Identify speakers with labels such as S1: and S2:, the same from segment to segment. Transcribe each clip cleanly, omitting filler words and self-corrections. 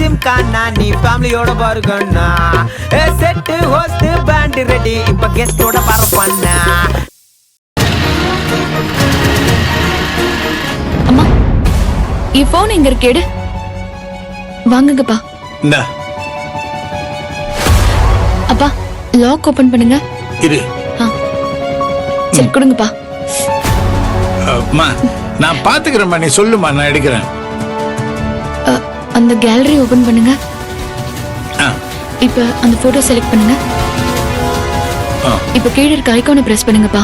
S1: ஜிம்கானா நீ ஃபேமிலியோட பாருங்கண்ணா. செட்டு ஹோஸ்ட் பேண்ட் ரெடி இப்ப கெஸ்டோட பரப்பண்ணா.
S2: அம்மா என் போன் எங்க இருக்கேடு வாங்குங்கப்பா. அப்பா லாக் ஓபன் பண்ணுங்க.
S3: இரு.
S2: சரி கொடுங்கப்பா.
S3: நான் பாத்துக்கிறேன்மா, நீ சொல்லுமா, நான் எடுக்கிறேன்.
S2: அந்த கேலரி ஓபன் பண்ணுங்க. இப்ப அந்த போட்டோ செலக்ட் பண்ணுங்க. இப்ப கீழே இருக்க ஐகானை பிரஸ் பண்ணுங்கப்பா.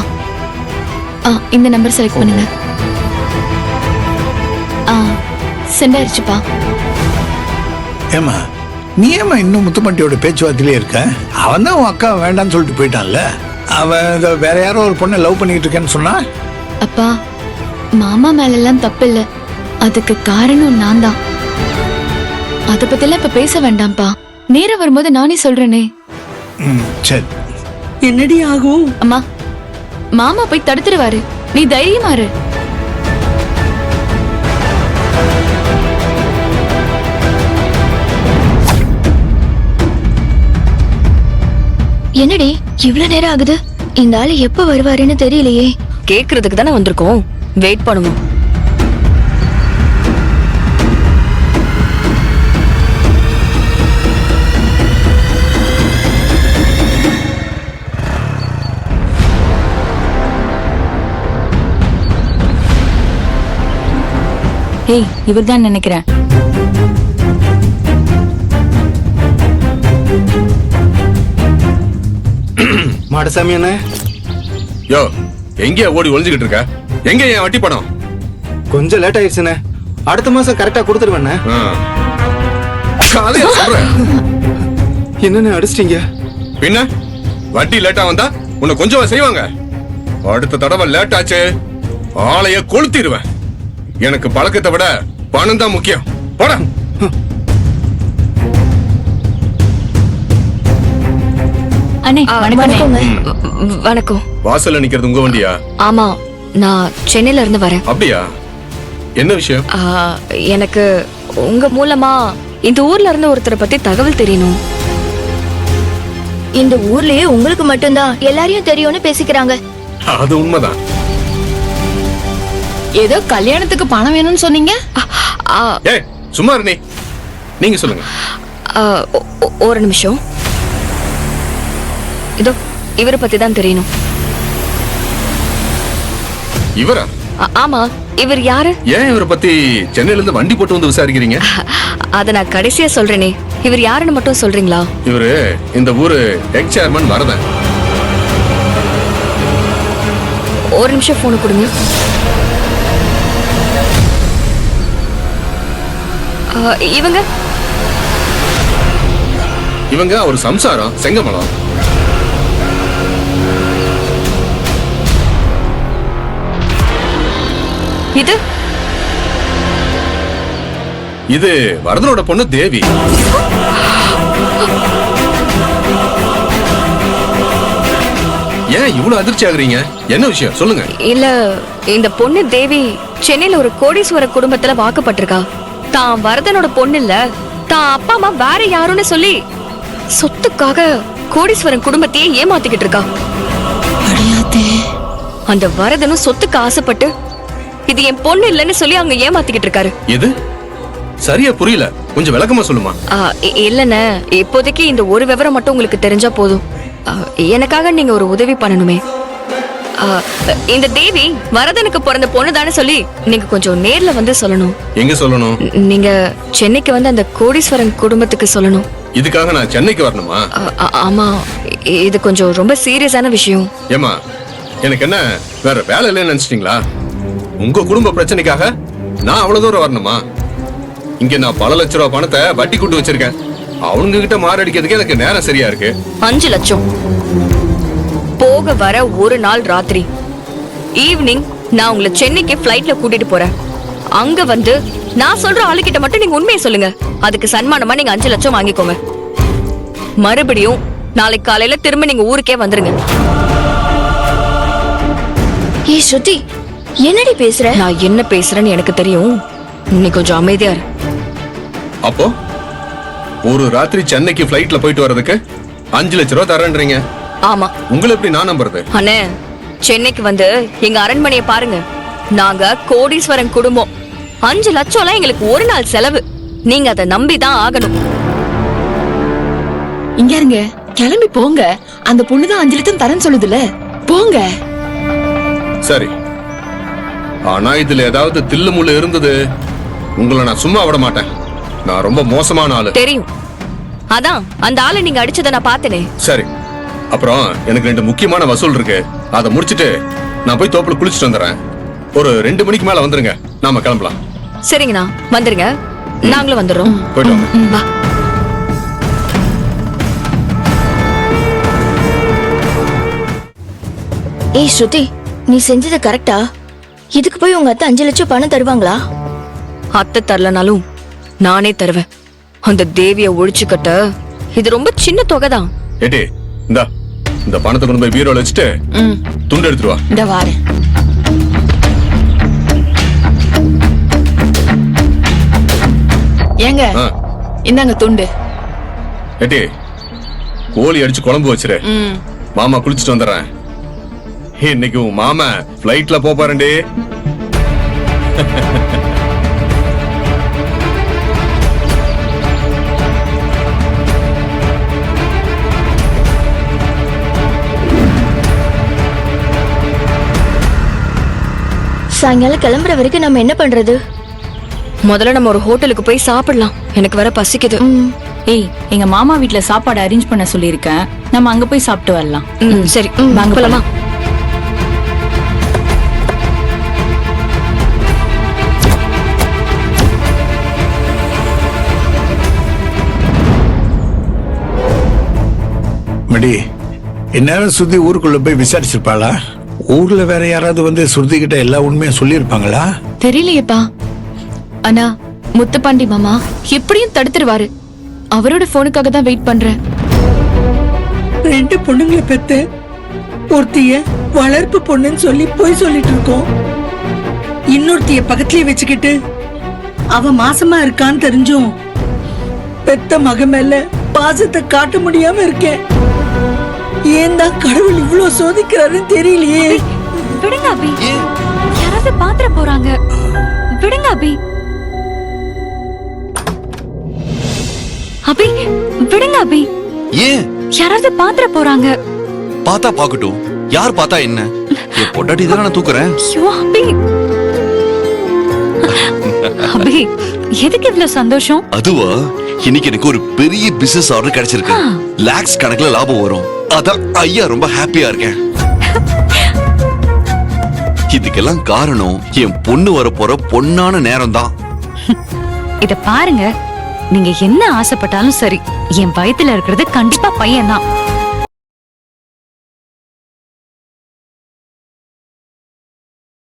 S2: இந்த நம்பர் செலக்ட் பண்ணுங்க. சென்ட் ஆயிடுச்சுப்பா.
S3: ஏமா நீ ஏமா இன்னும் முத்துமட்டியோட பேச்சுவார்த்தையிலே இருக்க? அவன் தான் உன் அக்கா வேண்டான்னு சொல்லிட்டு போயிட்டான்ல. அவன் வேற யாரோ ஒரு பொண்ணை லவ் பண்ணிட்டு இருக்கேன்னு சொன்னா.
S2: அப்பா மாமா மேல எல்லாம் தப்பு இல்ல, அதுக்கு காரணம் நான் தான். அத பத்திலாம் இப்ப பேச வேண்டாம்ப்பா, நேரம் வரும்போது நானே சொல்றேனே.
S3: சரி.
S4: என்னடி ஆகும்?
S2: அம்மா மாமா போய் தடுத்துருவாரு, நீ தைரியமா இரு.
S5: என்னடி இவ்வளவு நேரம் ஆகுது? இந்த ஆளு எப்ப வருவாருன்னு தெரியலையே.
S6: கேக்குறதுக்கு தானே வந்திருக்கோம், வெயிட் பண்ணுவோம்.
S7: ஏய் இவர்தான் நினைக்கிறேன்.
S8: மாடசாமி என்ன?
S9: யோ எங்கேயா ஓடி ஒளிஞ்சுக்கிட்டு இருக்க? எங்க என் வட்டி பணம்?
S8: கொஞ்சம் லேட் ஆயிடுச்சுண்ணே, அடுத்த மாசம் கரெக்டா கொடுத்துருவேண்ணே. என்னன்னு அடிச்சிட்டீங்க?
S9: பின்ன வட்டி லேட்டா வந்தா உன்னை கொஞ்சம் செய்வாங்க. அடுத்த தடவை லேட் ஆச்சு ஆளைய கொளுத்திடுவேன். எனக்கு பழக்கத்தை விட பணம் தான் முக்கியம். போட.
S7: அண்ணே வணக்கம்.
S6: வணக்கம்.
S9: வாசல்ல நிக்கிறது உங்க வண்டியா?
S6: ஆமா, நான் சென்னையில இருந்து வரேன்.
S9: அப்படியா? என்ன விஷயம்?
S6: எனக்கு உங்க மூலமா இந்த ஊர்ல இருந்து ஒருத்தரை பத்தி தகவல் தெரியணும்.
S5: இந்த ஊர்லயே உங்களுக்கு மட்டும்தான் எல்லாரையும் தெரியும்னு பேசிக்கிறாங்க.
S9: அது உண்மைதான்.
S2: ஏதோ கல்யாணத்துக்கு பணம் வேணும்னு சொன்னீங்க.
S9: ஏய் சும்மா இருநீ, நீங்க சொல்லுங்க.
S6: ஒரு நிமிஷம். இதோ இவரை பத்தி தான் தெரியணும்.
S9: இவரா?
S6: ஆமா, இவர் யாரு?
S9: ஏன் இவரை பத்தி சென்னையில இருந்து வண்டி போட்டு வந்து விசாரிக்கிறீங்க?
S6: அத நான் கடைசியா சொல்றேனே, இவர் யாருன்னு மட்டும் சொல்றீங்களா?
S9: இவரு இந்த ஊரு எக்ஸ் சேர்மன் வரதன்.
S6: ஒரு நிமிஷம் போன் கொடுங்க. இவங்க
S9: இவங்க ஒரு சம்சாரம் செங்கமலம்.
S6: இது
S9: இது வரதனோட பொண்ணு தேவி. ஏன் இவ்வளவு அதிர்ச்சி ஆகுறீங்க? என்ன விஷயம் சொல்லுங்க.
S6: இல்ல, இந்த பொண்ணு தேவி சென்னையில ஒரு கோடீஸ்வர குடும்பத்துல வாக்கப்பட்டிருக்கா. தான் வரதனோட பொண்ணு இல்ல, தான் அப்பா அம்மா வேற யாருன்னு சொல்லி சொத்துக்காக கோடீஸ்வரன் குடும்பத்தையே ஏமாத்திக்கிட்டு இருக்கா. அந்த வரதனும் சொத்துக்கு ஆசைப்பட்டு இது என் பொண்ணு இல்லன்னு சொல்லி அவங்க ஏமாத்திக்கிட்டு இருக்காரு.
S9: எது சரியா புரியல, கொஞ்சம் விளக்கமா சொல்லுமா.
S6: இல்லன்னு இப்போதைக்கு இந்த ஒரு விவரம் மட்டும் உங்களுக்கு தெரிஞ்சா போதும். எனக்காக நீங்க ஒரு உதவி பண்ணணுமே. இந்த தேவி வரதனுக்கு பிறந்த பொண்ணுதானே சொல்லி நீங்க கொஞ்சம் நேர்ல வந்து சொல்லணும்.
S9: எங்க சொல்லணும்?
S6: நீங்க சென்னைக்கு வந்து அந்த கோடீஸ்வரன் குடும்பத்துக்கு சொல்லணும்.
S9: இதுக்காக நான் சென்னைக்கு வரணுமா?
S6: ஆமா, இது கொஞ்சம் ரொம்ப சீரியஸான விஷயம்.
S9: ஏமா எனக்கு என்ன வேற வேலை இல்லைன்னு நினைச்சிட்டீங்களா? உங்க குடும்ப பிரச்சனைக்காக நான் அவ்வளவு தூரம் வரணுமா? இங்க நான் பல லட்ச ரூபாய் பணத்தை வட்டி கூட்டு வச்சிருக்கேன். அவங்க கிட்ட மாரடிக்கிறதுக்கு எனக்கு நேரம் சரியா இருக்கு.
S6: 5 லட்சம் போக வர ஒரு நாள் ராத்திரி ஈவினிங் நான் உங்களை சென்னைக்கு பிளைட்ல கூட்டிட்டு போறேன். அங்க வந்து நான் சொல்ற ஆளுகிட்ட மட்டும் நீங்க உண்மையை சொல்லுங்க. அதுக்கு சன்மானமா நீங்க 5 லட்சம் வாங்கிக்கோங்க. மறுபடியும் நாளைக்கு காலையில திரும்ப நீங்க ஊருக்கே வந்துருங்க.
S5: ஏ ஸ்ருதி, என்னடி பேசுற?
S6: நான் என்ன பேசுறேன்னு எனக்கு தெரியும். நீ கொஞ்சம் அமைதியா இரு.
S9: அப்போ ஒரு ராத்திரி சென்னைக்கு ஃபிளைட்ல போயிட்டு வர்றதுக்கு 5 லட்ச ரூபா தரேன்றீங்க.
S6: ஆமா
S9: உங்களை எப்படி நான் நம்புறது?
S6: அண்ணே, சென்னைக்கு வந்து எங்க அரண்மனையை பாருங்க. நாங்க கோடீஸ்வரன் குடும்பம். 5 லட்சம்லாம் எங்களுக்கு ஒரு நாள் செலவு. நீங்க அதை நம்பிதான் ஆகணும்.
S2: இங்க இருங்க, கிளம்பி போங்க. அந்த பொண்ணுதான் 5 லட்சம் தரேன்னு சொல்லுதுல, போங்க.
S9: சரி, ஆனா இதுல ஏதாவது தில்லு முள்ளு இருந்தது உங்களை நான் சும்மா விட மாட்டேன். நான் ரொம்ப மோசமான ஆளு.
S6: தெரியும். அதான் அந்த ஆளை நீங்க அடிச்சதை நான் பார்த்தேனே.
S9: சரி, அப்புறம் எனக்கு 2 முக்கியமான வசூல் இருக்கு. அதை முடிச்சிட்டு நான் போய் தோப்புல குளிச்சுட்டு வந்துடுறேன். ஒரு 2 மணிக்கு மேல வந்துருங்க, நாம கிளம்பலாம்.
S6: சரிங்கண்ணா, வந்துருங்க. நாங்களும் வந்துடுறோம்.
S9: போயிட்டு வாங்க.
S6: வா.
S5: ஏய் ஸ்ருதி, நீ செஞ்சது கரெக்டா? இதுக்கு போய் உங்க அத்தை 5 லட்சம் பணம் தருவாங்களா?
S6: அத்தை தரலனாலும் நானே தருவேன். அந்த தேவிய ஒழிச்சு கட்ட இது ரொம்ப சின்ன தொகை தான்.
S9: ஏடி, இந்த பணத்தை கொண்டு போய் பீரோல வச்சுட்டு துண்டு எடுத்துட்டு வா.
S2: இந்த வாரேன். ஏங்க, இந்தாங்க துண்டு.
S9: ஏடி, கோழி அடிச்சு குழம்பு வச்சிரு. மாமா குளிச்சுட்டு வந்துடுறேன். இன்னைக்கு உன் மாமா ஃபிளைட்ல போப்பாருண்டி.
S5: சாயங்காலம் கிளம்புற வரைக்கும் நம்ம என்ன பண்றது?
S6: முதல்ல நம்ம ஒரு ஹோட்டலுக்கு போய் சாப்பிடலாம். எனக்கு வேற பசிக்குது.
S7: ஏய், எங்க மாமா வீட்ல சாப்பாடு அரேஞ்ச் பண்ண சொல்லியிருக்கேன். நம்ம அங்க போய் சாப்பிட்டு வரலாம்.
S6: சரி,
S7: வாங்க
S6: போலாமா?
S3: மடி, இந்நேரம் ஸ்ருதி ஊருக்குள்ள போய் விசாரிச்சிருப்பாளா? ஊர்ல வேற யாராவது வந்து ஸ்ருதி கிட்ட எல்லா உண்மையும் சொல்லியிருப்பாங்களா?
S2: தெரியலையேப்பா. ஆனா முத்துப்பாண்டி மாமா எப்படியும் தடுத்துருவாரு. அவரோட போனுக்காக தான் வெயிட் பண்றேன்.
S4: 2 பொண்ணுங்களை பெத்து ஒருத்திய வளர்ப்பு பொண்ணுன்னு சொல்லி போய் சொல்லிட்டு இருக்கோம். இன்னொருத்திய பக்கத்துலயே வச்சுக்கிட்டு அவ மாசமா இருக்கான்னு தெரிஞ்சும் பெத்த மக மேல பாசத்தை காட்ட முடியாம இருக்கேன். ஏன் தான் கடவுள் இவ்வளவு சோதிக்கிறாருன்னு தெரியலையே.
S7: விடுங்க அபி, யாராவது பாத்திர போறாங்க. விடுங்க அபி. அபி, விடுங்க அபி.
S10: ஏன்?
S7: யாராவது பாத்திர போறாங்க.
S10: பார்த்தா பாக்கட்டும், யார் பார்த்தா என்ன? என் பொண்டாட்டி தானே நான் தூக்குறேன்.
S7: ஐயோ அபி. அபி, எதுக்கு இவ்வளவு சந்தோஷம்?
S10: அதுவா, இன்னைக்கு எனக்கு ஒரு பெரிய பிசினஸ் ஆர்டர் கிடைச்சிருக்கு. லாக்ஸ் கணக்குல லாபம் வரும். அதான் ஐயா ரொம்ப ஹாப்பியா இருக்கேன். இதுக்கெல்லாம் காரணம் என் பொண்ணு வர போற பொன்னான நேரம் தான்.
S7: இத பாருங்க, நீங்க என்ன ஆசைப்பட்டாலும் சரி, என் வயத்துல இருக்கிறது கண்டிப்பா பையன் தான்.